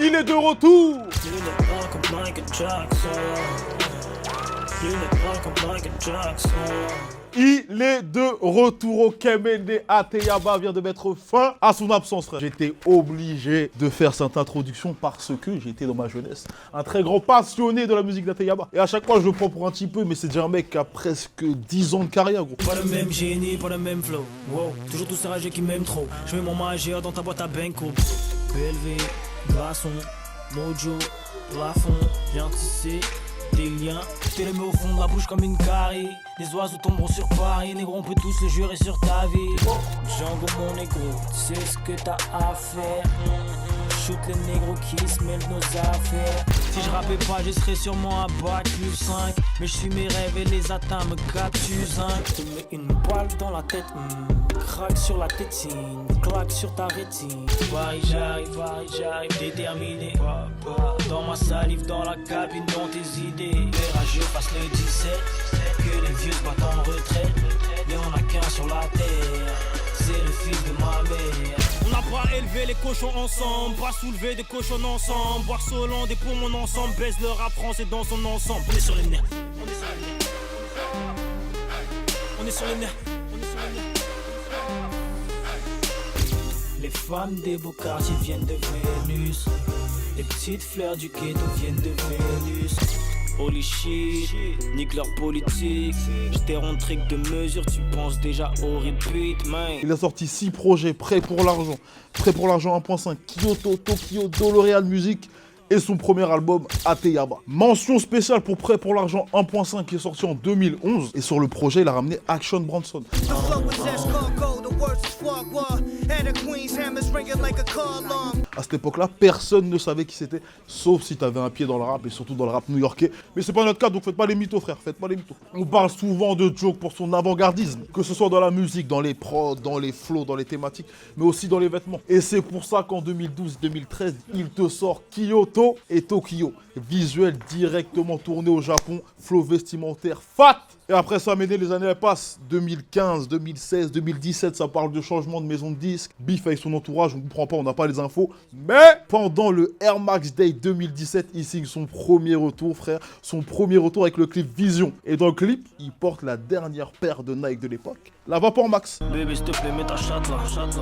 Il est de retour. Il est de retour au Kemende. Ateyaba vient de mettre fin à son absence. J'étais obligé de faire cette introduction parce que j'étais dans ma jeunesse un très grand passionné de la musique d'Ateyaba. Et à chaque fois je le prends pour un petit peu, mais c'est déjà un mec qui a presque 10 ans de carrière, gros. Pas le même génie, pas le même flow. Wow, toujours tous ces rageux qui m'aiment trop. Je mets mon majeur dans ta boîte à Benko. BLV, glaçon, mojo, plafond, viens tisser des liens. Je te les mets au fond de la bouche comme une carie. Les oiseaux tomberont sur Paris, négro, on peut tous le jurer sur ta vie. Django mon négro, tu sais ce que t'as à faire. Shoot les négros qui se mêlent nos affaires. Si je rappais pas, je serais sûrement à bac plus 5. Mais je suis mes rêves et les atteints me captusent. Je te mets une balle dans la tête, craque sur la tétine, claque sur ta rétine. Paris j'arrive, déterminé. Dans ma salive, dans la cabine, dans tes idées. Les rageux passent le 17, que les vieux se battent en retraite. Mais on a qu'un sur la terre, c'est le fils de ma mère. On n'a pas élevé les cochons ensemble, pas soulevé des cochons ensemble. Boire Solan des poumons ensemble, baise le rap français dans son ensemble. On est sur les nerfs, on est sur les nerfs. Les femmes des beaux quartiers viennent de Vénus. Les petites fleurs du ghetto viennent de Vénus. Holy shit, nique leur politique. J'étais rentré que de mesure, tu penses déjà au repeat, man. Il a sorti 6 projets, Prêt pour l'argent 1.5, Kyoto, Tokyo, Doloreal Music et son premier album Ateyaba. Mention spéciale pour Prêt pour l'argent 1.5 qui est sorti en 2011 et sur le projet il a ramené Action Bronson. À cette époque-là, personne ne savait qui c'était, sauf si t'avais un pied dans le rap et surtout dans le rap new-yorkais. Mais c'est pas notre cas, donc faites pas les mythos, frère, faites pas les mythos. On parle souvent de Joke pour son avant-gardisme, que ce soit dans la musique, dans les prods, dans les flows, dans les thématiques, mais aussi dans les vêtements. Et c'est pour ça qu'en 2012-2013, il te sort Kyoto et Tokyo. Visuel directement tourné au Japon, flow vestimentaire fat. Et après ça, les années elles passent. 2015, 2016, 2017, ça parle de changement de maison de disque. Beef avec son entourage, on ne comprend pas, on n'a pas les infos. Mais pendant le Air Max Day 2017, il signe son premier retour, frère. Son premier retour avec le clip Vision. Et dans le clip, il porte la dernière paire de Nike de l'époque, la Vapor Max. Bébé, s'il te plaît, mets ta chatte là.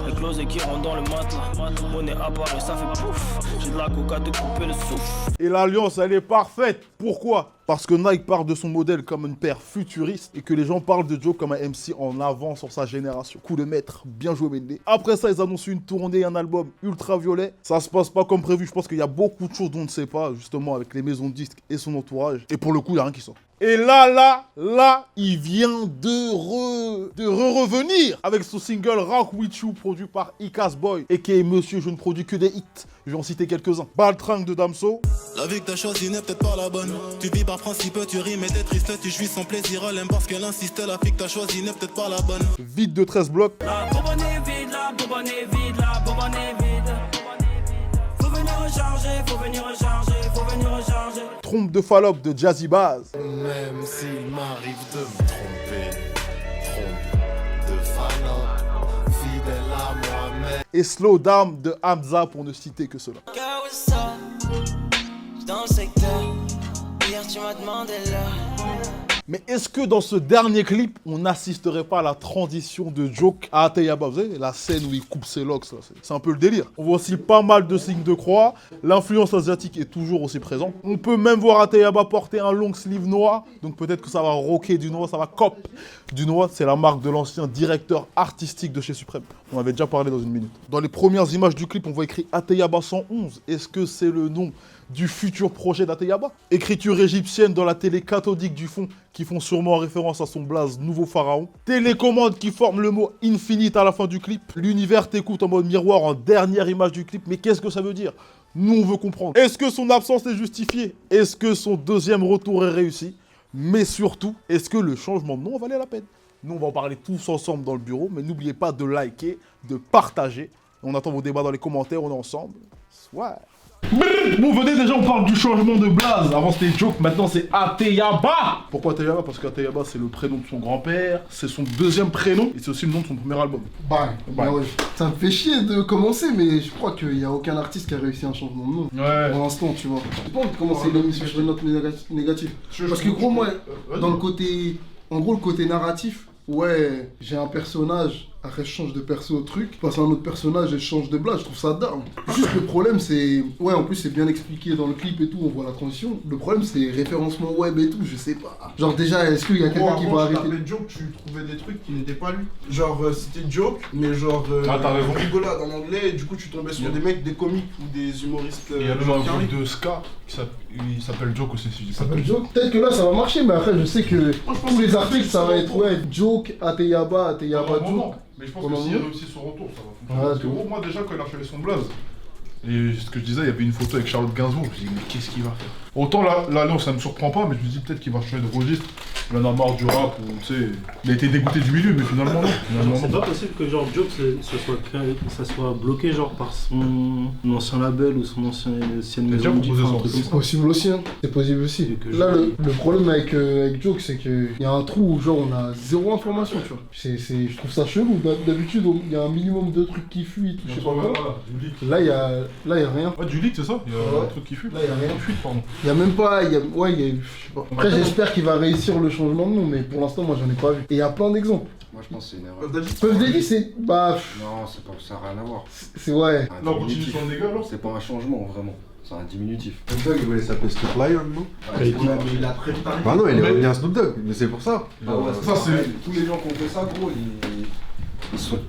Éclose et qui rentre dans le matelas. Monnaie apparaît, ça fait pouf. J'ai de la coca de couper le souffle. Et l'alliance, elle est parfaite. Pourquoi ? Parce que Nike parle de son modèle comme une paire futuriste et que les gens parlent de Joe comme un MC en avant sur sa génération. Coup de maître, bien joué Mende. Après ça, ils annoncent une tournée, un album ultraviolet. Ça se passe pas comme prévu. Je pense qu'il y a beaucoup de choses dont on ne sait pas, justement, avec les maisons de disques et son entourage. Et pour le coup, il n'y a rien qui sort. Et là, il vient de revenir avec son single Rock With You, produit par Icas Boy, et qui est Monsieur, je ne produis que des hits. Je vais en citer quelques-uns. Baltringue de Damso. La vie que t'as choisie n'est peut-être pas la bonne. Tu vis par principe, tu rimes et t'es triste, tu jouis sans plaisir. Elle aime parce qu'elle insiste, la fille que t'as choisie n'est peut-être pas la bonne. Vide de 13 blocs. La bonbonne est vide, la bonbonne est vide, la bonbonne est vide. Faut venir recharger, faut venir recharger, faut venir recharger. Trompe de Fallope de Jazzy Bass. Même s'il m'arrive de me tromper, trompe de Fallope, fidèle à moi-même. Et Slow Down de Hamza pour ne citer que cela. Dans le secteur, hier tu m'as demandé là. Mais est-ce que dans ce dernier clip, on n'assisterait pas à la transition de Joke à Ateyaba? Vous savez, la scène où il coupe ses locks, là, c'est un peu le délire. On voit aussi pas mal de signes de croix. L'influence asiatique est toujours aussi présente. On peut même voir Ateyaba porter un long sleeve noir. Donc peut-être que ça va rocker du noir, ça va cop du noir. C'est la marque de l'ancien directeur artistique de chez Suprême. On avait déjà parlé dans une minute. Dans les premières images du clip, on voit écrit Ateyaba 111. Est-ce que c'est le nom du futur projet d'Ateyaba? Écriture égyptienne dans la télé cathodique du fond qui font sûrement référence à son blaze nouveau pharaon. Télécommande qui forme le mot infinite à la fin du clip. L'univers t'écoute en mode miroir en dernière image du clip. Mais qu'est-ce que ça veut dire? Nous on veut comprendre. Est-ce que son absence est justifiée? Est-ce que son deuxième retour est réussi? Mais surtout, est-ce que le changement de nom valait la peine? Nous on va en parler tous ensemble dans le bureau. Mais n'oubliez pas de liker, de partager. On attend vos débats dans les commentaires, on est ensemble. Ouais. Bon, venez déjà, on parle du changement de blaze. Avant c'était Joke, maintenant c'est Ateyaba. Pourquoi Ateyaba? Parce qu'Ateyaba c'est le prénom de son grand-père, c'est son deuxième prénom et c'est aussi le nom de son premier album. Bah ouais. Ça me fait chier de commencer, mais je crois qu'il n'y a aucun artiste qui a réussi un changement de nom. Ouais. Pour l'instant, tu vois. J'ai pas envie de commencer l'émission sur une note négative. Parce que gros, moi, dans le côté... En gros, le côté narratif, ouais, j'ai un personnage, après je change de perso au truc, je passe à un autre personnage et je change de blague, je trouve ça dingue. Juste le problème c'est, ouais en plus c'est bien expliqué dans le clip et tout, on voit la transition. Le problème c'est référencement web et tout, je sais pas. Genre déjà, est-ce qu'il y a quelqu'un qui va arrêter? Joke, tu trouvais des trucs qui n'étaient pas lui. Genre c'était Joke, mais genre t'as raison. rigolade en anglais, et du coup tu tombais sur des mecs, des comiques ou des humoristes. Il y a même un groupe de ska il s'appelle Joke aussi si je dis pas de bêtises. Peut-être que là ça va marcher, mais après je sais que tous les articles ça va être ouais, Joke, Ateyaba, Joke. Mais je pense que s'il réussit son retour, ça va fonctionner. Parce que gros, moi déjà quand il a fait son blaze, et ce que je disais, il y avait une photo avec Charlotte Gainsbourg, je me suis dit mais qu'est-ce qu'il va faire? Autant là ça me surprend pas, mais je me dis peut-être qu'il va changer de registre. Il en a marre du rap, ou tu sais, il a été dégoûté du milieu, mais finalement non. C'est pas possible que genre Joke ça soit bloqué genre par son ancien label ou son ancienne maison. C'est possible aussi, hein. C'est possible aussi. Là le problème avec Joke c'est qu'il y a un trou où genre on a zéro information, tu vois. Je trouve ça chelou, d'habitude il y a un minimum de trucs qui fuient, je sais pas quoi. Là il y a rien. Ouais, du leak c'est ça, il y a un truc qui fuit. Là il y a rien. Fuite, pardon. Il y a même pas, je sais pas. Après j'espère qu'il va réussir le changement de nom, mais pour l'instant moi j'en ai pas vu. Et il y a plein d'exemples. Moi je pense que c'est une erreur. Puff Daddy c'est... Bah... Non, c'est pas, ça n'a rien à voir. C'est ouais. Non, continue sur le dégât alors. C'est pas un changement vraiment, c'est un diminutif. Snoop Dogg il voulait s'appeler Snoop Lion, non? Mais il a très vite arrêté. Bah non, il est revenu à Snoop Dogg, mais c'est pour ça. Ah ouais, Ça c'est... Tous les gens qui ont fait ça, gros,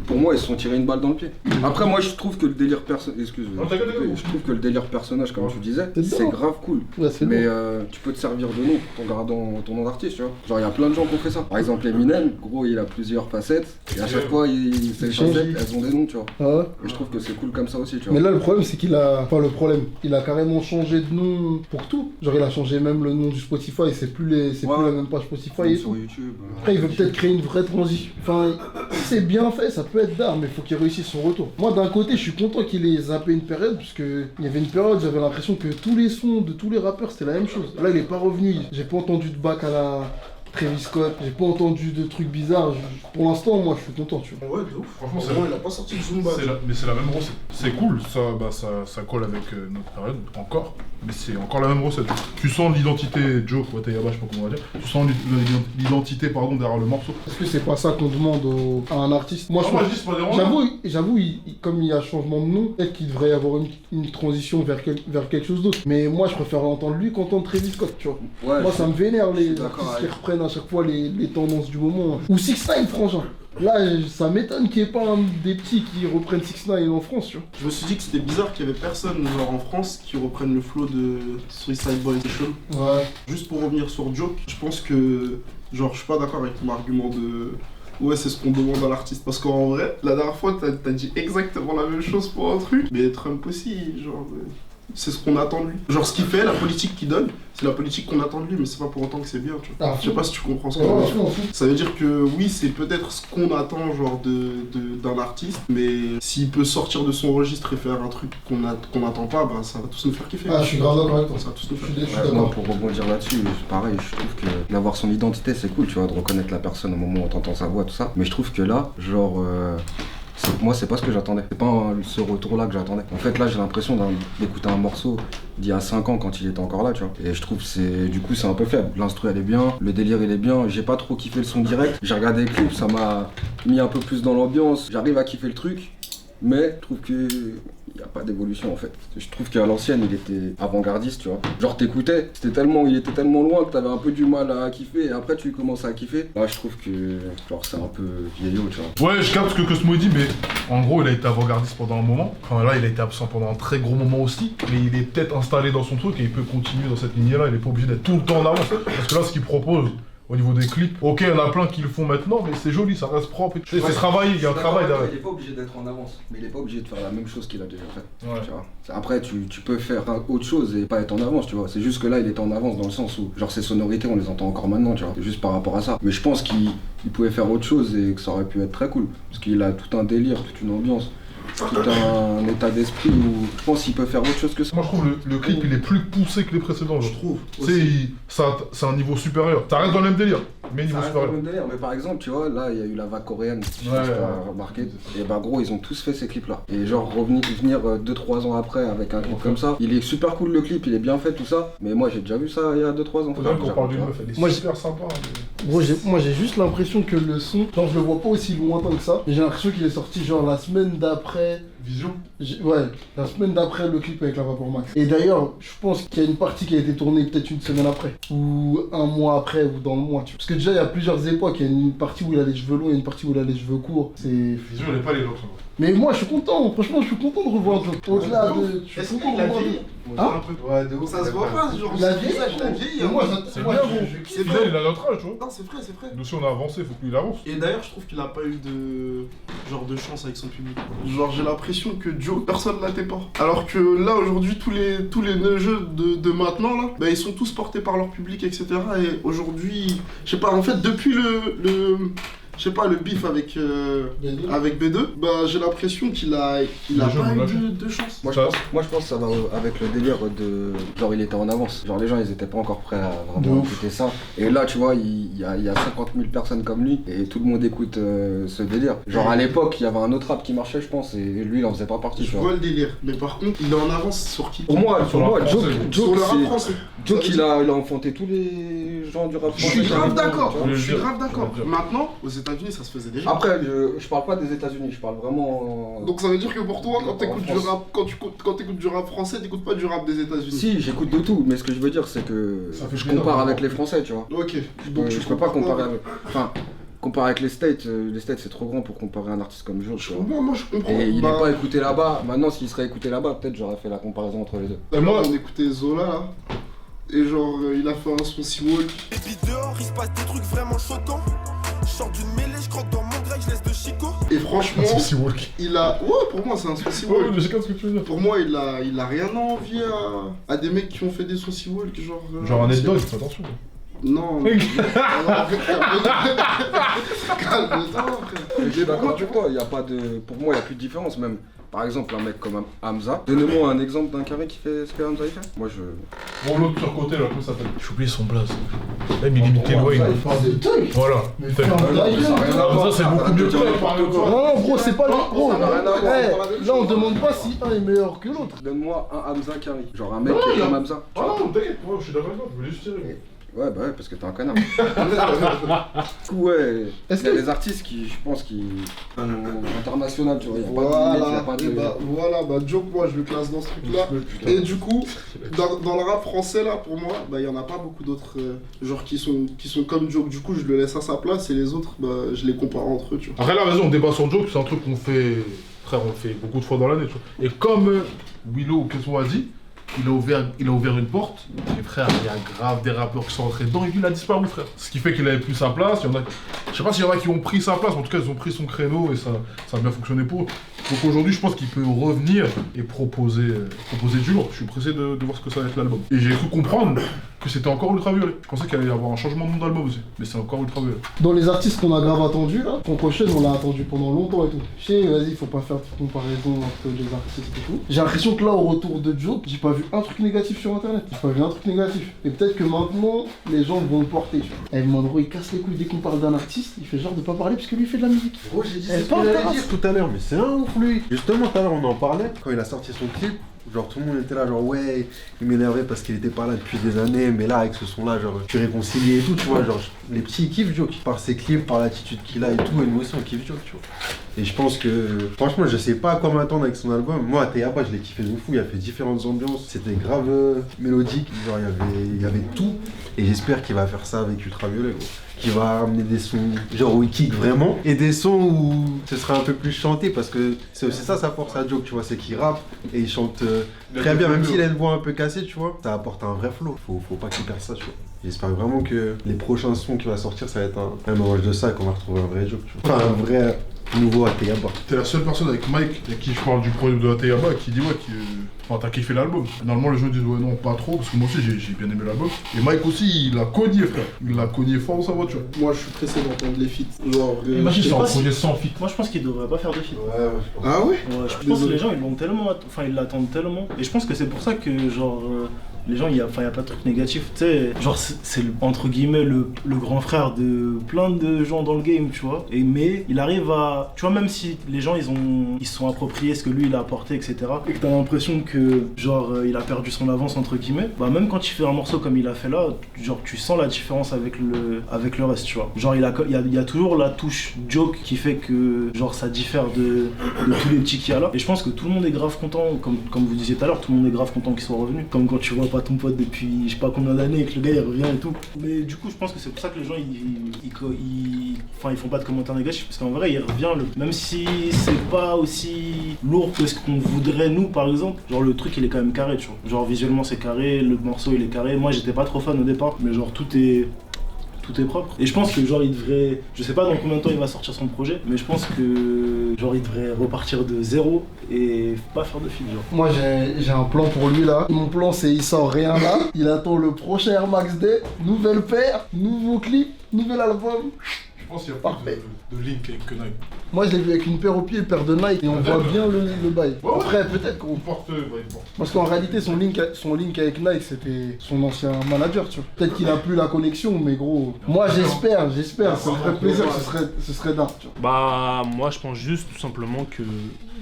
pour moi, ils se sont tirés une balle dans le pied. Après, moi, je trouve que le délire personnage, excuse-moi, je trouve que le délire personnage, comme tu disais, c'est grave cool. Ouais, mais tu peux te servir de nom en gardant ton nom d'artiste, tu vois. Genre, il y a plein de gens qui ont fait ça. Par exemple, Eminem, gros, il a plusieurs facettes. Et à chaque fois, ces facettes, elles ont des noms, tu vois. Ah ouais. Et je trouve que c'est cool comme ça aussi, tu vois. Mais là, le problème, c'est qu'il a... Enfin, le problème, il a carrément changé de nom pour tout. Genre, il a changé même le nom du Spotify, c'est plus la même page Spotify et sur tout. YouTube. Après, il veut peut-être créer une vraie transition. Enfin, si c'est bien fait, ça peut être d'art, mais il faut qu'il réussisse son retour. Moi, d'un côté, je suis content qu'il ait zappé une période, parce que il y avait une période, j'avais l'impression que tous les sons de tous les rappeurs, c'était la même chose. Là, il est pas revenu. J'ai pas entendu de bac à la Travis Scott, j'ai pas entendu de trucs bizarres. Pour l'instant, moi, je suis content, tu vois. Ouais, de ouf. Franchement, Vraiment, il a pas sorti de Zumba. Mais c'est la même recette. C'est cool, ça colle avec notre période, encore. Mais c'est encore la même recette. Tu sens l'identité Joke ou Ateyaba, je sais pas comment on va dire. Tu sens l'identité, pardon, derrière le morceau. Est-ce que c'est pas ça qu'on demande à un artiste? Moi, je dis c'est pas dérangeant. J'avoue, comme il y a changement de nom, peut-être qu'il devrait y avoir une transition vers quelque chose d'autre. Mais moi, je préfère entendre lui qu'entendre Travis Scott, tu vois. Ouais, moi, ça me vénère les artistes qui reprennent à chaque fois les tendances du moment. Ou 6ix9ine, frangin. Là, ça m'étonne qu'il n'y ait pas un des petits qui reprennent 6ix9ine en France, tu vois. Je me suis dit que c'était bizarre qu'il y avait personne genre en France qui reprenne le flow de Suicide Boys. Ouais. Juste pour revenir sur Joke, je pense que genre je suis pas d'accord avec ton argument de ouais c'est ce qu'on demande à l'artiste parce qu'en vrai la dernière fois t'as dit exactement la même chose pour un truc mais Trump aussi genre c'est ce qu'on attend de lui. Genre ce qu'il fait, la politique qu'il donne, c'est la politique qu'on attend de lui, mais c'est pas pour autant que c'est bien, tu vois. Je sais pas si tu comprends ce que je veux dire. Ça veut dire que oui, c'est peut-être ce qu'on attend genre d'un artiste, mais s'il peut sortir de son registre et faire un truc qu'on attend pas, bah ça va tous nous faire kiffer. Ah, je suis grave d'accord avec toi. Ça va tous nous faire kiffer. Moi, pour rebondir là-dessus, pareil, je trouve que d'avoir son identité, c'est cool, tu vois, de reconnaître la personne au moment où on t'entend sa voix, tout ça. Mais je trouve que là, genre... moi, c'est pas ce que j'attendais. C'est pas ce retour-là que j'attendais. En fait, là, j'ai l'impression d'écouter un morceau d'il y a 5 ans quand il était encore là, tu vois. Et je trouve que c'est un peu faible. L'instru, elle est bien, le délire, il est bien. J'ai pas trop kiffé le son direct. J'ai regardé le clip, ça m'a mis un peu plus dans l'ambiance. J'arrive à kiffer le truc, mais je trouve que il n'y a pas d'évolution en fait. Je trouve qu'à l'ancienne il était avant-gardiste, tu vois. Genre t'écoutais, il était tellement loin que t'avais un peu du mal à kiffer et après tu commences à kiffer. Là je trouve que genre c'est un peu vieillot, tu vois. Ouais, je capte ce que Cosmo dit, mais en gros il a été avant-gardiste pendant un moment. Enfin là il a été absent pendant un très gros moment aussi, mais il est peut-être installé dans son truc et il peut continuer dans cette lignée là, il est pas obligé d'être tout le temps en avance. Parce que là ce qu'il propose, au niveau des clips, ok, il y en a plein qui le font maintenant, mais c'est joli, ça reste propre. C'est travaillé, il y a un travail derrière. Il est pas obligé d'être en avance, mais il est pas obligé de faire la même chose qu'il a déjà fait. Ouais. Tu vois. Après, tu peux faire autre chose et pas être en avance, tu vois. C'est juste que là, il était en avance dans le sens où, genre, ses sonorités, on les entend encore maintenant, tu vois. C'est juste par rapport à ça. Mais je pense qu'il pouvait faire autre chose et que ça aurait pu être très cool. Parce qu'il a tout un délire, toute une ambiance. tout un état d'esprit où je pense qu'il peut faire autre chose que ça. Moi, je trouve le clip, il est plus poussé que les précédents. Je trouve. Tu sais, c'est un niveau supérieur. Ça reste dans le même délire, mais niveau Ça reste dans supérieur. le même délire, mais par exemple, tu vois, là, il y a eu la vague coréenne, je sais Ouais, pas si ouais. t'as remarqué. Et bah, gros, ils ont tous fait ces clips-là. Et genre, venir 2-3 ans après avec un clip comme ça, il est super cool le clip, il est bien fait, tout ça. Mais moi, j'ai déjà vu ça il y a 2-3 ans. Faudrait qu'on parle d'une meuf, elle est Moi, super sympa. Gros, moi j'ai juste l'impression que le son, genre je le vois pas aussi lointain que ça, mais j'ai l'impression qu'il est sorti genre la semaine d'après. Vision. Ouais, la semaine d'après le clip avec la Vapor Max. Et d'ailleurs, je pense qu'il y a une partie qui a été tournée peut-être une semaine après, ou un mois après, ou dans le mois. Tu vois. Parce que déjà, il y a plusieurs époques. Il y a une partie où il a les cheveux longs, il y a une partie où il a les cheveux courts. C'est. Vision, elle est pas les looks. Mais moi, je suis content. Franchement, je suis content de revoir Joe. Au-delà de. Je Est-ce suis qu'il content de a revoir vieilli? Joe. Hein? Ouais, de ouf. Ça se voit pas, genre, Il a son vieilli, visage, il a gros. vieilli. Et hein. moi, C'est moi, bien, gros. C'est Final, il a notre âge, tu vois. Non, c'est vrai, c'est vrai. Nous, si on a avancé, faut qu'il avance. Et d'ailleurs, je trouve qu'il a pas eu de genre de chance avec son public. Genre, j'ai l'impression que Joe, personne l'atteint pas. Alors que là, aujourd'hui, tous les jeux de maintenant, là, bah, ils sont tous portés par leur public, etc. Et aujourd'hui, je sais pas, en fait, depuis je sais pas, le beef avec B2, bah, j'ai l'impression qu'il a Les gens pas l'ont eu de chance. Moi je pense que ça va avec le délire de. Genre, il était en avance. Genre, les gens, ils étaient pas encore prêts à vraiment écouter ça. Et là, tu vois, il y a 50 000 personnes comme lui et tout le monde écoute ce délire. Genre, à l'époque, il y avait un autre rap qui marchait, je pense, et lui, il en faisait pas partie. Je Tu vois vois. le délire, mais par contre, il est en avance sur qui? Pour moi, Sur le rap Joke, français. Sur le rap c'est. français. Joke, Ça veut il a enfanté tous les gens du rap Je suis français. grave d'accord, Tu vois. Je je suis veux grave dire, d'accord. je veux dire. Maintenant, aux États-Unis, ça se faisait déjà. Après, je parle pas des États-Unis, je parle vraiment. Donc ça veut dire que pour toi, quand En t'écoutes du France. rap, quand t'écoutes du rap français, t'écoutes pas du rap des États-Unis. Si, j'écoute de tout, mais ce que je veux dire, c'est que Ça fait je plaisir compare de avec voir. les Français, tu vois. Ok. Je peux pas comparer avec. Enfin, comparer avec les States c'est trop grand pour comparer un artiste comme Joe, tu vois. Moi, je comprends. Et il Bah, est pas écouté là-bas. Maintenant, s'il serait écouté là-bas, peut-être j'aurais fait la comparaison entre les deux. Et moi, on écoutait Zola là. Et genre, il a fait un son Seawalk. Et puis dehors, il se passe des trucs vraiment choquants. Je sors d'une mêlée, je croque dans mon grec, je laisse de Chico. Et franchement, c'est si walk. il a. Ouais, pour moi, c'est un son Ouais, Seawalk. mais je sais pas ce que tu veux dire. Pour moi, il a rien à envier à des mecs qui ont fait des sons Seawalk, genre. Genre un c'est- Ed Dog, fais attention. Non. Calme-toi, frère. Je suis d'accord avec toi, il y a pas de. Pour moi, il n'y a plus de différence même. Par exemple, un mec comme Hamza. Donnez-moi un exemple d'un carré qui fait ce que Hamza il fait. Moi je. Bon, l'autre sur côté, là, comment ça s'appelle? J'ai oublié son blaze. Même il imitait Wayne. C'est dingue. Voilà. Mais T'as ferme vu. ta gueule. Ça, c'est beaucoup mieux que toi, par exemple. Non, gros, c'est pas le. Gros, Ça n'a rien à voir, eh, c'est pas la même là, on chose. demande pas si un est meilleur que l'autre. Donne-moi un Hamza carré. Genre un mec Non, qui est il y a- comme Hamza. Ah non, t'inquiète, moi je suis d'accord avec toi, je voulais juste tirer. Ouais, bah ouais, parce que t'es un connard. Du coup, ouais. Il Est-ce y a que- des artistes qui, je pense, qui sont internationaux, tu vois. Il n'y a pas de limite, il y a Voilà, pas de. et bah Joke, moi je le classe dans ce truc-là. Et du coup, dans le rap français là, pour moi, bah il y en a pas beaucoup d'autres genre qui sont comme Joke. Du coup, je le laisse à sa place et les autres, bah je les compare entre eux, tu vois. Après, là, vas-y, on débat sur Joke, c'est un truc qu'on fait. Frère, on le fait beaucoup de fois dans l'année, tu vois. Et comme Willow ou qu'est-ce qu'on a dit, il a ouvert une porte, et frère, il y a grave des rappeurs qui sont entrés dedans, et lui il a disparu, frère. Ce qui fait qu'il avait plus sa place, il y en a. Je sais pas s'il y en a qui ont pris sa place, mais en tout cas ils ont pris son créneau et ça a bien fonctionné pour eux. Donc aujourd'hui je pense qu'il peut revenir et proposer du lourd. Je suis pressé de voir ce que ça va être l'album. Et j'ai cru comprendre que c'était encore ultraviolet. Je pensais qu'il allait y avoir un changement de nom d'album aussi, mais c'est encore ultraviolet. Dans les artistes qu'on a grave attendu là, ton prochain on l'a attendu pendant longtemps et tout. Je sais, vas-y, faut pas faire de comparaison entre les artistes et tout. J'ai l'impression que là, au retour de Joe, j'ai pas vu un truc négatif sur internet. J'ai pas vu un truc négatif. Et peut-être que maintenant, les gens vont le porter, tu vois. Et Mandro, il casse les couilles dès qu'on parle d'un artiste, il fait genre de pas parler parce que lui il fait de la musique. Gros, j'ai dit Elle c'est ce parle que de j'allais race. dire tout à l'heure, mais c'est un ouf lui. Justement, tout à l'heure on en parlait quand il a sorti son clip. Genre tout le monde était là, genre ouais, il m'énervait parce qu'il était pas là depuis des années, mais là avec ce son là, genre je suis réconcilié et tout, tu vois, genre les petits ils kiffent Joe, par ses clips, par l'attitude qu'il a et tout, et nous aussi on kiffe Joe, tu vois. Et je pense que, franchement, je sais pas à quoi m'attendre avec son album. Moi, à Théapa, je l'ai kiffé de fou, il a fait différentes ambiances, c'était grave mélodique, genre il y avait tout, et j'espère qu'il va faire ça avec Ultraviolet, gros. Qui va amener des sons genre où il kick vraiment et des sons où ce sera un peu plus chanté parce que c'est ça sa force à Joke, tu vois, c'est qu'il rappe et il chante très bien, même s'il a une voix un peu cassée, tu vois, ça apporte un vrai flow, faut pas qu'il perde ça, tu vois. J'espère vraiment que les prochains sons qui va sortir ça va être un mélange de ça et qu'on va retrouver un vrai Joke, tu vois. Enfin un vrai nouveau Ateyaba. T'es la seule personne avec Mike avec qui je parle du projet de Ateyaba qui dit ouais, enfin, t'as kiffé l'album. Normalement, les gens disent ouais, non, pas trop, parce que moi aussi j'ai bien aimé l'album. Et Mike aussi, il a cogné, frère. Il l'a cogné fort dans sa voiture. Moi, je suis pressé d'entendre les feats. Genre, Imagine, c'est un pas projet sans fit. Moi je pense qu'il devrait pas faire de feat. Ouais, je pense. Ah ouais? Ouais, je pense que les gens ils l'ont tellement, enfin ils l'attendent tellement. Et je pense que c'est pour ça que genre les gens, il y a pas de truc négatif, tu sais, genre c'est entre guillemets le grand frère de plein de gens dans le game, tu vois. Mais il arrive à, tu vois, même si les gens ils se sont appropriés ce que lui il a apporté, etc. Et que t'as l'impression que genre il a perdu son avance entre guillemets, bah même quand il fait un morceau comme il a fait là, genre tu sens la différence avec le reste, tu vois. Genre il y a toujours la touche joke qui fait que genre ça diffère de tous les petits qu'il y a là. Et je pense que tout le monde est grave content, comme vous disiez tout à l'heure, tout le monde est grave content qu'il soit revenu. Comme quand tu vois pas ton pote depuis je sais pas combien d'années et que le gars il revient et tout. Mais du coup je pense que c'est pour ça que les gens ils font pas de commentaires négatifs, parce qu'en vrai il revient, même si c'est pas aussi lourd que ce qu'on voudrait nous par exemple, genre le truc il est quand même carré, tu vois. Genre visuellement c'est carré, le morceau il est carré. Moi j'étais pas trop fan au départ, mais genre tout est propre. Et je pense que genre il devrait, je sais pas dans combien de temps il va sortir son projet, mais je pense que genre il devrait repartir de zéro et pas faire de feat, genre. Moi j'ai un plan pour lui là. Mon plan c'est il sort rien là. Il attend le prochain Air Max Day, nouvelle paire, nouveau clip, nouvel album. Je pense qu'il y a pas de link avec Nike. Moi je l'ai vu avec une paire au pied, une paire de Nike et on voit bien le bail. Ouais, Après peut-être qu'on... Parce qu'en réalité son link avec Nike c'était son ancien manager, tu vois. Peut-être qu'il a plus la connexion, mais gros... Moi j'espère, ça me ferait plaisir, ce serait dingue, tu vois. Bah moi je pense juste tout simplement que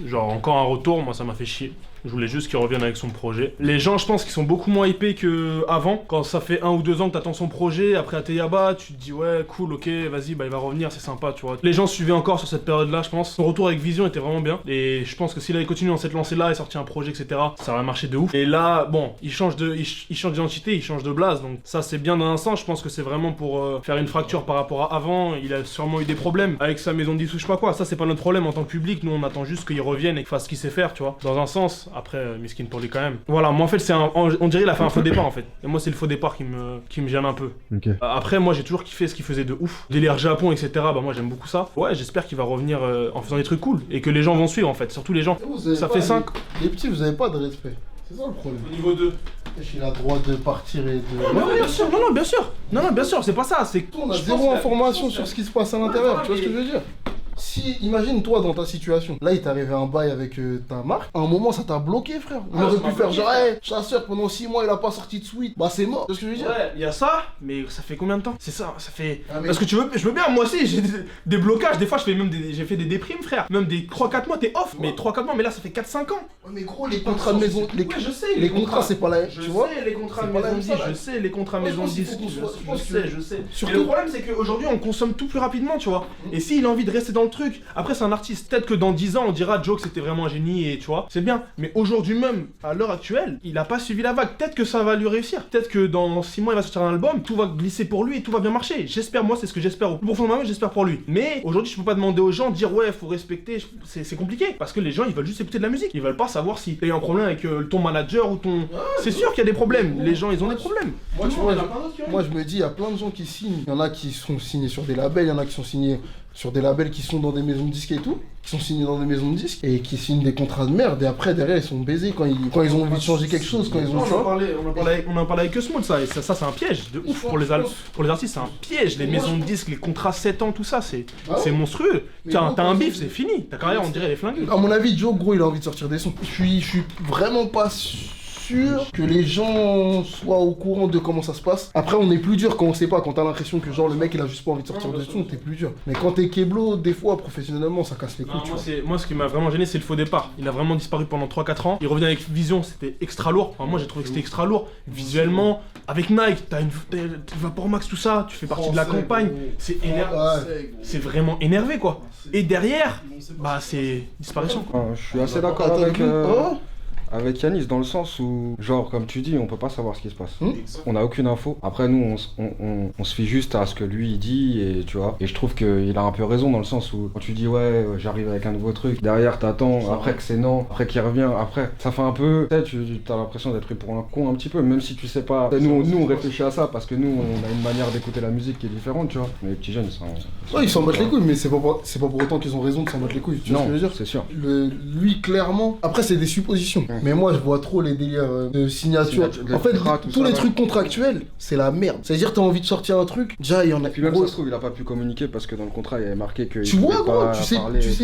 genre encore un retour, moi ça m'a fait chier. Je voulais juste qu'il revienne avec son projet. Les gens, je pense qu'ils sont beaucoup moins hypés qu'avant. Quand ça fait 1 ou 2 ans que t'attends son projet, après Ateyaba, tu te dis ouais, cool, ok, vas-y, bah il va revenir, c'est sympa, tu vois. Les gens suivaient encore sur cette période-là, je pense. Son retour avec Vision était vraiment bien. Et je pense que s'il avait continué dans cette lancée-là et sorti un projet, etc., ça aurait marché de ouf. Et là, bon, il change d'identité, il change de blase, donc ça c'est bien dans un sens. Je pense que c'est vraiment pour faire une fracture par rapport à avant. Il a sûrement eu des problèmes avec sa maison de disques ou je sais pas quoi. Ça c'est pas notre problème en tant que public. Nous on attend juste qu'il revienne et qu'il fasse ce qu'il sait faire, tu vois. Dans un sens. Après, miskin pour lui quand même. Voilà, moi en fait, on dirait qu'il a fait un faux départ en fait. Et moi, c'est le faux départ qui me gêne un peu. Ok. Après, moi, j'ai toujours kiffé ce qu'il faisait de ouf. Délire Japon, etc. Bah, moi, j'aime beaucoup ça. Ouais, j'espère qu'il va revenir en faisant des trucs cool et que les gens vont suivre en fait. Surtout les gens. Ça fait 5. Les petits, vous avez pas de respect. C'est ça le problème. Au niveau 2. Il a le droit de partir et de... Non, bien sûr, non, bien sûr. Non, bien sûr, c'est pas ça. C'est on a zéro information sur ce qui se passe à l'intérieur, tu vois ce que je veux dire? Si, imagine toi dans ta situation, là il t'est arrivé un bail avec ta marque, à un moment ça t'a bloqué frère. On aurait pu faire genre, hey, chasseur pendant 6 mois il a pas sorti de suite, bah c'est mort, tu vois ce que je veux dire? Ouais, il y a ça, mais ça fait combien de temps? C'est ça, ça fait... Parce que je veux bien, moi aussi j'ai des blocages, des fois j'ai fait des déprimes frère, même des 3-4 mois t'es off, mais 3-4 mois, mais là ça fait 4-5 ans. Ouais mais gros les contrats de maison, Ouais, je sais, les contrats c'est pas la... Tu vois? Les contrats de C'est pas la maison de même disque, chose. je sais, les contrats maison de disque, je sais. Surtout- Et le problème c'est qu'aujourd'hui on consomme tout plus rapidement, tu vois. Et s'il a envie de rester dans le truc, après c'est un artiste, peut-être que dans 10 ans on dira Joke c'était vraiment un génie et tu vois, c'est bien. Mais aujourd'hui même, à l'heure actuelle, il a pas suivi la vague. Peut-être que ça va lui réussir. Peut-être que dans 6 mois il va sortir un album, tout va glisser pour lui et tout va bien marcher. J'espère, moi c'est ce que j'espère au plus profond de moi, j'espère pour lui. Mais aujourd'hui je peux pas demander aux gens, dire ouais faut respecter, c'est compliqué. Parce que les gens ils veulent juste écouter de la musique, ils veulent pas savoir si t'as eu un problème avec ton manager ou ton... C'est sûr qu'il y a des problèmes, les gens ils ont des problèmes. Moi, tu vois, moi je me dis, il y a plein de gens qui signent. Il y en a qui sont signés sur des labels, il y en a qui sont signés sur des labels qui sont dans des maisons de disques et tout, qui sont signés dans des maisons de disques et qui signent des contrats de merde et après derrière ils sont baisés quand ils ont envie de changer quelque chose, quand ils ont... On en parlait avec Cosmo de ça, et ça c'est un piège de ouf pour les artistes, c'est un piège, les maisons de disques, les contrats 7 ans, tout ça, c'est monstrueux. T'as un bif, c'est fini, ta carrière on dirait elle est flinguée. À mon avis, Joe, gros, il a envie de sortir des sons. Je suis vraiment pas sûr que les gens soient au courant de comment ça se passe. Après, on est plus dur quand on sait pas, quand t'as l'impression que genre le mec il a juste pas envie de sortir des sons, t'es plus dur. Mais quand t'es Keblo, des fois, professionnellement, ça casse les couilles. Moi, ce qui m'a vraiment gêné, c'est le faux départ. Il a vraiment disparu pendant 3-4 ans. Il revient avec Vision, c'était extra lourd. Enfin, moi, j'ai trouvé que c'était extra lourd. Visuellement, avec Nike, t'as Vapor Max, tout ça, tu fais partie de la campagne. C'est c'est vraiment énervé, quoi. Et derrière, bah, c'est disparition. Je suis assez d'accord avec... avec Yanis dans le sens où, genre, comme tu dis, on peut pas savoir ce qui se passe. On n'a aucune info. Après, nous, on se fie juste à ce que lui il dit, et tu vois. Et je trouve qu'il a un peu raison dans le sens où, quand tu dis, ouais, j'arrive avec un nouveau truc, derrière, t'attends, après que c'est non, après qu'il revient, après, ça fait un peu. Tu sais, tu as l'impression d'être pris pour un con un petit peu, même si tu sais pas. Nous, on réfléchit à ça parce que nous, on a une manière d'écouter la musique qui est différente, tu vois. Mais les petits jeunes, Ouais, ils s'en battent les couilles, mais c'est pas pour autant qu'ils ont raison de s'en battre les couilles. Tu vois ce que je veux dire? C'est sûr. Lui, clairement, après, c'est des suppositions. Mais moi, je vois trop les délires de signature. En fait, tous les trucs contractuels, c'est la merde. C'est-à-dire, t'as envie de sortir un truc, déjà, il y en a. Puis même ça se trouve, il a pas pu communiquer parce que dans le contrat, il y avait marqué que. Tu vois, gros, tu sais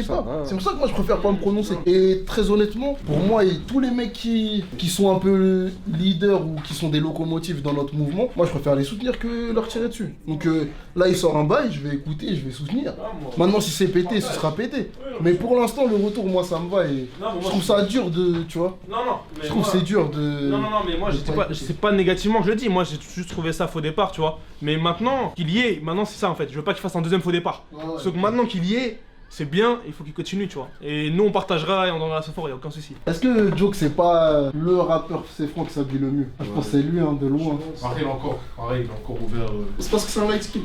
pas. C'est pour ça que moi, je préfère pas me prononcer. Et très honnêtement, pour moi, et tous les mecs qui sont un peu leaders ou qui sont des locomotives dans notre mouvement, moi, je préfère les soutenir que leur tirer dessus. Donc là, il sort un bail, je vais écouter, je vais soutenir. Maintenant, si c'est pété, ce sera pété. Mais pour l'instant, le retour, moi, ça me va et je trouve ça dur de, tu vois. Non, mais je trouve c'est dur de. Non, mais moi, c'est pas négativement que je le dis. Moi, j'ai juste trouvé ça faux départ, tu vois. Mais maintenant qu'il y est, maintenant, c'est ça en fait. Je veux pas qu'il fasse un deuxième faux départ. Sauf que maintenant qu'il y est, c'est bien, il faut qu'il continue, tu vois. Et nous, on partagera et on donnera la fort, y a aucun souci. Est-ce que Joke, c'est pas le rappeur c'est Franck qui s'habille le mieux? Je pense que c'est lui, hein, de loin. Pareil, il est encore ouvert. C'est parce que c'est un light skin.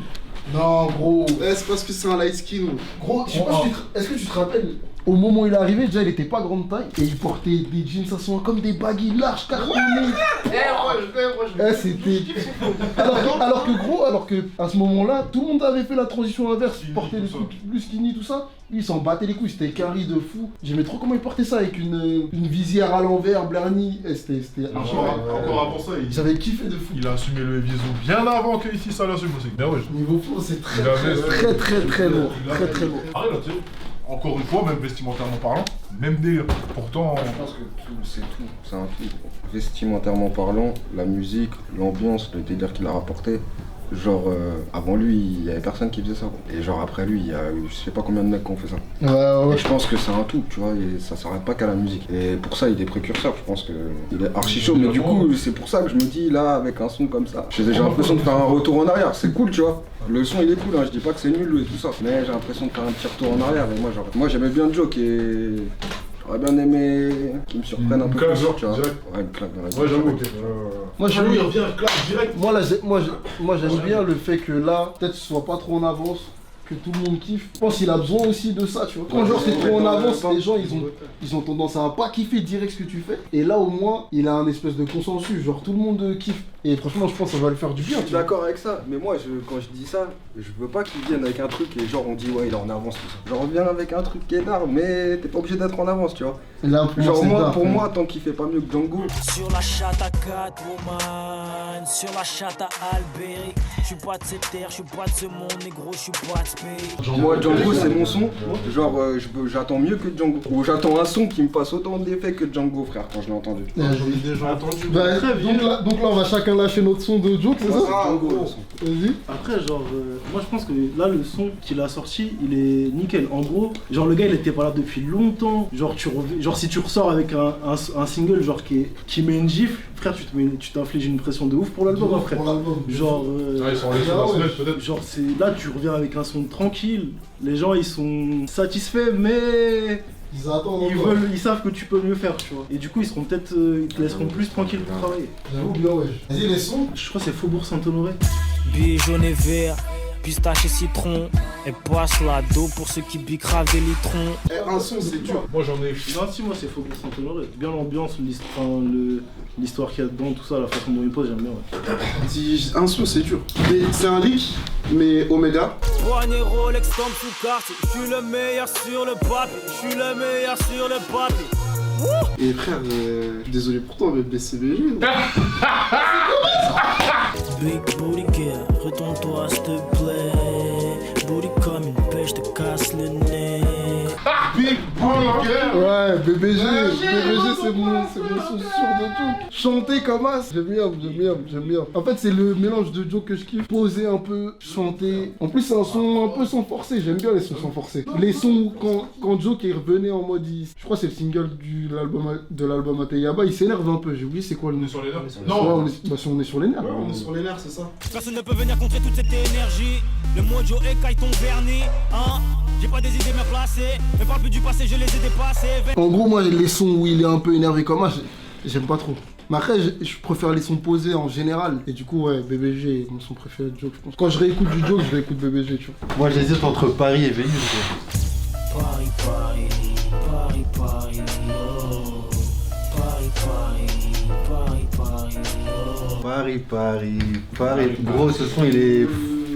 Non, gros. C'est parce que c'est un light skin. Gros, je sais pas est-ce que tu te rappelles, au moment où il est arrivé, déjà il était pas grande taille et il portait des jeans à son comme des baggy larges, cartonnés. C'était. Alors que à ce moment-là, tout le monde avait fait la transition inverse, porter des trucs plus skinny, tout ça. Lui, il s'en battait les couilles, c'était carré de fou. J'aimais trop comment il portait ça avec une visière à l'envers, blernie. C'était Encore avant ça, j'avais kiffé de fou. Il a assumé le bisou bien avant que ici ça l'assume aussi. Ben ouais. Niveau flow, c'est très lourd. Très lourd. Arrête là, tu sais. Encore une fois, même vestimentairement parlant, même délire. Pourtant. Je pense que c'est tout, c'est un tout. Vestimentairement parlant, la musique, l'ambiance, le délire qu'il a rapporté. Genre, avant lui, il y avait personne qui faisait ça. Et genre, après lui, il y a je sais pas combien de mecs qui ont fait ça. Ouais. Et je pense que c'est un tout, tu vois, et ça s'arrête pas qu'à la musique. Et pour ça, il est précurseur, je pense que il est archi chaud. Mais du coup, c'est pour ça que je me dis, là, avec un son comme ça, j'ai l'impression de faire un retour en arrière. C'est cool, tu vois. Le son, il est cool, hein. Je dis pas que c'est nul et tout ça. Mais j'ai l'impression de faire un petit retour en arrière. Et moi, j'aimais bien Joke et. J'aurais bien aimé qu'il me surprenne un peu plus, tu vois. Ouais, une claque dans la gueule. Ouais, j'avoue. Moi, il revient claque direct. Moi, j'aime bien le fait que là, peut-être ce soit pas trop en avance, que tout le monde kiffe. Je pense qu'il a besoin aussi de ça, tu vois. Quand genre c'est trop en avance, les gens ils ont tendance à pas kiffer direct ce que tu fais. Et là au moins, il a un espèce de consensus, genre tout le monde kiffe. Et franchement, je pense que ça va le faire du bien. Je suis d'accord avec ça, mais moi, quand je dis ça, je veux pas qu'il vienne avec un truc et genre on dit ouais, il est en avance tout ça. Genre viens avec un truc qui est d'art, mais t'es pas obligé d'être en avance, tu vois. Là, pour moi, tant qu'il fait pas mieux que Django. Sur la chatte à Catwoman, sur la chatte à Alberic. Je suis pas de cette terre, je suis pas de ce monde, négro, je suis pas de ce pays. Moi, Django, c'est mon son. Genre, j'attends mieux que Django. Ou j'attends un son qui me fasse autant d'effet que Django, frère, quand je l'ai entendu. J'en ai déjà entendu. Donc là, on va chacun lâcher notre son de Joke, c'est ça? Vas-y. Après, genre, moi je pense que là, le son qu'il a sorti, il est nickel. En gros, genre, le gars, il était pas là depuis longtemps. Genre, si tu ressors avec un single, genre, qui met une gifle, frère, tu t'infliges une pression de ouf pour l'album, après. Genre, ils sont allés sur la semaine, peut-être. Genre, là, tu reviens avec un son tranquille. Les gens, ils sont satisfaits, mais. Ils attendent. Ils savent que tu peux mieux faire, tu vois. Et du coup, ils te laisseront plus tranquille pour travailler. J'avoue bien, ouais. Vas-y, les sons. Je crois que c'est Faubourg Saint-Honoré. Billet jaune et vert, pistache et citron. Et passe la dos pour ceux qui bicravent des litrons. Un son, c'est dur. Moi, j'en ai. Non, si, moi, c'est Faubourg Saint-Honoré. Bien l'ambiance, l'histoire qu'il y a dedans, tout ça, la façon dont il pose, j'aime bien, ouais. Un son, c'est dur. C'est un leak, mais Omega. Poignet Rolex tombe sous carte. Je suis le meilleur sur le papier. Je suis le meilleur sur le papier. Et frère, désolé pour toi, mais BCBG. Big booty girl, retourne-toi s'il te plaît. Booty comme une pêche, te casse le nez. Big Booty Girl. Ouais, BBG, c'est mon son sûr de Joke. Chanter comme as, j'aime bien. En fait, c'est le mélange de Joke que je kiffe. Poser un peu, chanter. En plus, c'est un son un peu sans forcer. J'aime bien les sons sans forcer. Les sons quand Joke est revenu en mode, je crois que c'est le single de l'album Ateyaba, il s'énerve un peu. J'ai oublié c'est quoi le nom. On est sur les nerfs. Non, on est sur les nerfs. Ouais, on est sur les nerfs, c'est ça. Personne ne peut venir contrer toute cette énergie. Le mojo écaille ton vernis, hein. J'ai pas des idées bien placées, mais parle plus du passé, je les ai En gros, moi, les sons où il est un peu énervé comme moi, j'aime pas trop. Mais après, je préfère les sons posés en général. Et du coup, ouais, BBG est mon son préféré de Joke, je pense. Quand je réécoute du Joke, je réécoute BBG, tu vois. Moi, j'hésite entre Paris et Vénus, quoi. Paris, Paris, Paris, Paris, oh. Paris, Paris, Paris, Paris, oh. Paris. Gros, ce son, il est...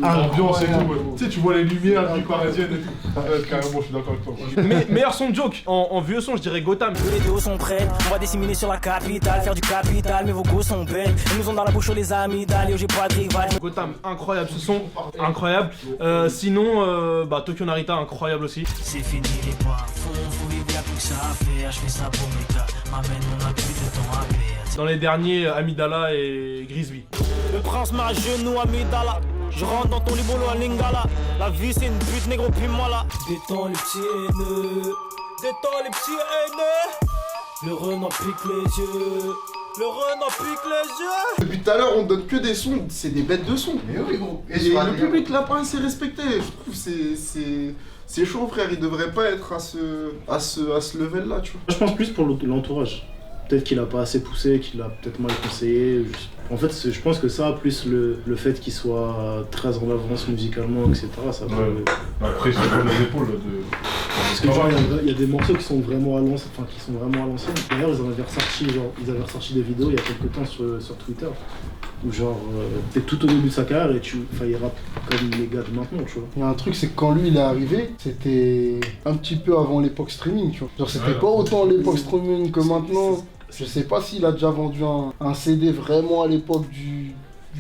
Ambiance et tout, ouais. Tu sais, tu vois les lumières, la vie parisienne et tout. Ouais, carrément, je suis d'accord avec toi. Meilleur son de Joke, en vieux son, je dirais Gotham. Les dos sont prêts, on va disséminer sur la capitale, faire du capital, mais vos gosses sont belles. Ils nous ont dans la bouche les amygdales, yo j'ai pas de rival. Gotham, incroyable ce son, incroyable. Sinon, Tokyo Narita, incroyable aussi. C'est fini les bas-fonds, faut vivre, y'a plus que ça à faire. Je fais ça pour mes gars, m'amène, on a plus de temps à perdre. Dans les derniers, Amidala et Grisby. Le prince m'a genou Amidala. Je rentre dans ton libolo à Lingala. La vie c'est une pute négro puis moi là. Détends les petits haineux. Détends les petits haineux. Le renard pique les yeux. Le renard pique les yeux. Depuis tout à l'heure, on donne que des sons, c'est des bêtes de sons. Mais oui, gros. Et le public l'a pas assez respecté. Je trouve c'est chaud, frère. Il devrait pas être à ce level là, tu vois. Je pense plus pour l'entourage. Peut-être qu'il a pas assez poussé, qu'il a peut-être mal conseillé. En fait, je pense que ça, plus le fait qu'il soit très en avance musicalement, etc. Ça peut... Après, c'est sur les épaules de... Parce que genre, il y a des morceaux qui sont vraiment à l'ancienne. D'ailleurs, ils avaient ressorti des vidéos il y a quelques temps sur Twitter. Où genre, t'es tout au début de sa carrière et il rappe comme les gars de maintenant, tu vois. Il y a un truc, c'est que quand lui il est arrivé, c'était un petit peu avant l'époque streaming, tu vois. Genre c'était pas autant l'époque streaming que maintenant. Je sais pas s'il a déjà vendu un CD vraiment à l'époque du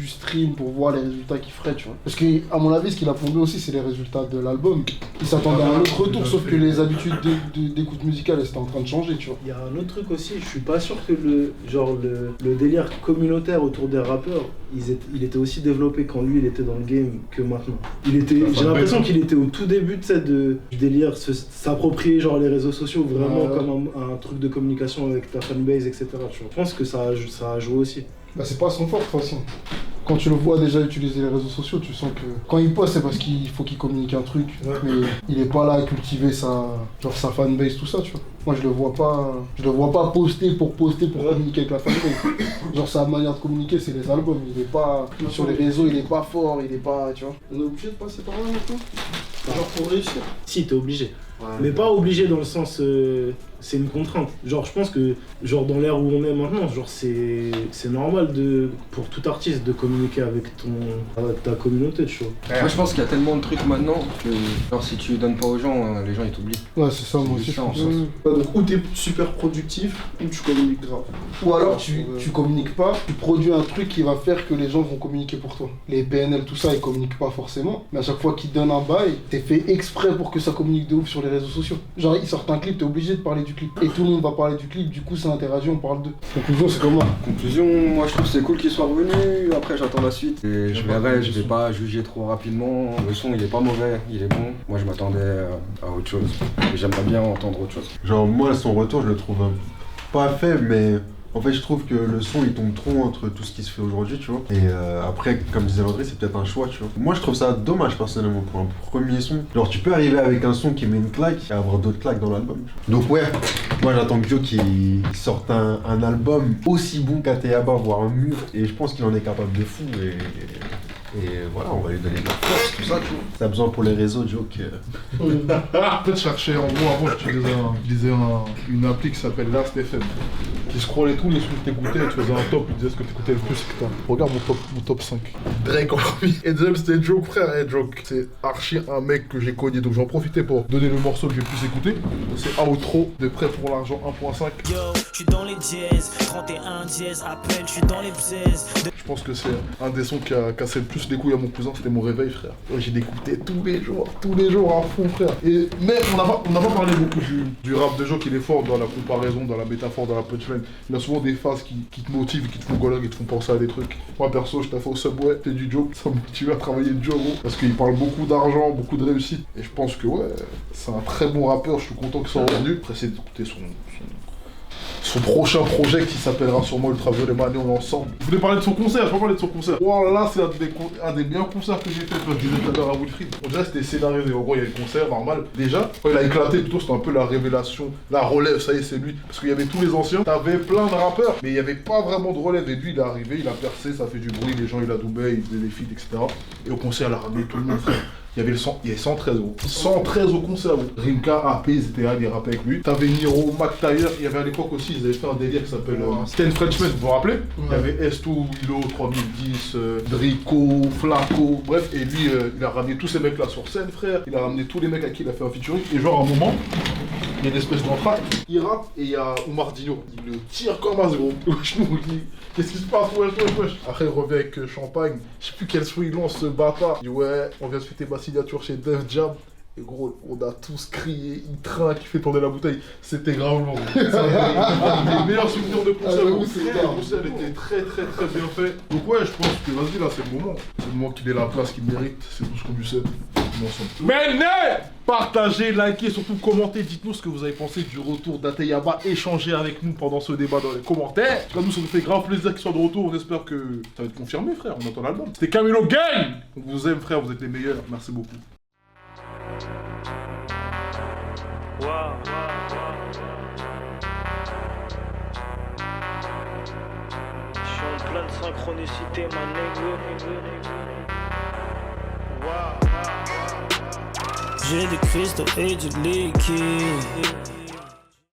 stream pour voir les résultats qu'il ferait, tu vois. Parce que à mon avis, ce qu'il a plombé aussi, c'est les résultats de l'album. Il s'attendait à un autre retour, sauf que les habitudes d'écoute musicale, elles étaient en train de changer, tu vois. Il y a un autre truc aussi, je suis pas sûr que le délire communautaire autour des rappeurs, il était aussi développé quand lui il était dans le game que maintenant. J'ai l'impression qu'il était au tout début du délire, s'approprier genre les réseaux sociaux vraiment comme un truc de communication avec ta fanbase, etc. Tu vois. Je pense que ça a joué aussi. Bah c'est pas son fort de toute façon. Quand tu le vois déjà utiliser les réseaux sociaux, tu sens que quand il poste, c'est parce qu'il faut qu'il communique un truc, mais il est pas là à cultiver sa fanbase, tout ça, tu vois. Moi je le vois pas poster pour communiquer avec la fanbase. Genre sa manière de communiquer, c'est les albums. Il est pas sur les réseaux, il est pas fort, il est pas, tu vois. On est obligé de passer par là maintenant. Genre pour réussir. Si, t'es obligé. Mais pas obligé dans le sens c'est une contrainte. Genre je pense que genre dans l'ère où on est maintenant, genre c'est normal pour tout artiste de communiquer avec ta communauté, tu vois. Moi je pense qu'il y a tellement de trucs maintenant que genre si tu donnes pas aux gens, les gens ils t'oublient. Ouais c'est ça moi aussi. Donc ou t'es super productif ou tu communiques grave. Ou alors tu communiques pas, tu produis un truc qui va faire que les gens vont communiquer pour toi. Les PNL tout ça ils communiquent pas forcément, mais à chaque fois qu'ils te donnent un bail, t'es fait exprès pour que ça communique de ouf sur les réseaux sociaux. Genre ils sortent un clip, t'es obligé de parler du clip. Et tout le monde va parler du clip, du coup ça interagit, on parle d'eux. Conclusion c'est comment? Conclusion, moi je trouve que c'est cool qu'il soit revenu, après j'attends la suite. Et je vais pas juger trop rapidement. Le son il est pas mauvais, il est bon. Moi je m'attendais à autre chose. Et j'aimerais bien entendre autre chose. Genre moi son retour je le trouve pas faible, mais en fait je trouve que le son il tombe trop entre tout ce qui se fait aujourd'hui, tu vois. Et après comme disait Landry, c'est peut-être un choix, tu vois. Moi je trouve ça dommage personnellement pour un premier son. Genre tu peux arriver avec un son qui met une claque et avoir d'autres claques dans l'album. Donc ouais, moi j'attends que Joe qui sorte un album aussi bon qu'Ateyaba, voire un mur. Et je pense qu'il en est capable de fou et voilà, on va lui donner de la force, tout ça, tu vois. T'as besoin pour les réseaux, Joe, Peut-être chercher, en gros, avant j'utilisais une appli qui s'appelle Last.fm, qui scrollait tous les sons que t'écoutais, et tu faisais un top, il disait ce que t'écoutais le plus, etc. Regarde mon top 5. Drake en premier. Et deuxième c'était Joke, frère, et Joke. C'est archi un mec que j'ai connu, donc j'en profitais pour donner le morceau que j'ai plus écouté. C'est Outro, de Prêt pour l'argent 1.5. Yo, j'suis dans les dièses, 31 dièses, appel, j'suis dans les bzaises. Je pense que c'est un des sons qui a cassé le plus les couilles à mon cousin, c'était Mon Réveil, frère. Ouais, j'ai écouté tous les jours à fond, frère. Et, mais on n'a pas parlé beaucoup du rap de Joke, il est fort dans la comparaison, dans la métaphore, dans la punchline. Il a souvent des phases qui te motivent, qui te font gauler, qui te font penser à des trucs. Moi perso, je t'ai fait au Subway, t'es du Joke, ça me motive à travailler de Joe, gros, parce qu'il parle beaucoup d'argent, beaucoup de réussite. Et je pense que ouais, c'est un très bon rappeur, je suis content qu'il soit revenu. Après c'est d'écouter son prochain projet qui s'appellera sûrement Ultraviolet Mania, on est ensemble. Je voulais parler de son concert, je vais parler de son concert. Oh là là, c'est un des meilleurs concerts que j'ai fait, je disais tout à l'heure à Wilfried. On dirait que c'était scénarisé, en gros il y a le concert normal. Déjà, quand il a éclaté, plutôt c'était un peu la révélation, la relève, ça y est c'est lui. Parce qu'il y avait tous les anciens, t'avais plein de rappeurs, mais il n'y avait pas vraiment de relève. Et lui il est arrivé, il a percé, ça fait du bruit, les gens il a doublé, il faisait des feats, etc. Et au concert il a ramené tout le monde, frère. Il y avait 113 euros. 113 au concert. Rimka, AP, ils étaient là, ils rappaient avec lui. T'avais Niro, Mac Taylor. Il y avait à l'époque aussi, ils avaient fait un délire qui s'appelle Sten Frenchman, vous vous rappelez? Il y avait Esto, Willow, 3010, Drico, Flaco. Bref, et lui, il a ramené tous ces mecs-là sur scène, frère. Il a ramené tous les mecs à qui il a fait un featuring. Et genre, à un moment, il y a une espèce d'entraque. Il rappe et il y a Oumar Dino. Il le tire comme un zéro. Je me dis, qu'est-ce qui se passe? Wesh. Après, il revient avec Champagne. Je sais plus quel son il lance, ce bâtard. Il dit, ouais, on vient de fêter ma signature chez Def Jam. Et gros, on a tous crié, il trinque, il fait tourner la bouteille. C'était grave long. C'est un des meilleurs souvenirs de concert. Le concert était très bien fait. Donc ouais, je pense que vas-y là, c'est le moment. C'est le moment qu'il ait la place qu'il mérite. C'est tout ce qu'on lui souhaite. Menez! Partagez, likez, surtout commentez, dites-nous ce que vous avez pensé du retour d'Ateyaba, échangez avec nous pendant ce débat dans les commentaires. En tout cas, nous, ça nous fait grave plaisir qu'il soit de retour, on espère que ça va être confirmé, frère, on attend l'album. C'était Camilo Gang! On vous aime, frère, vous êtes les meilleurs, merci beaucoup. Je suis en pleine synchronicité, ma nègre. J'ai des cristaux et du liquide.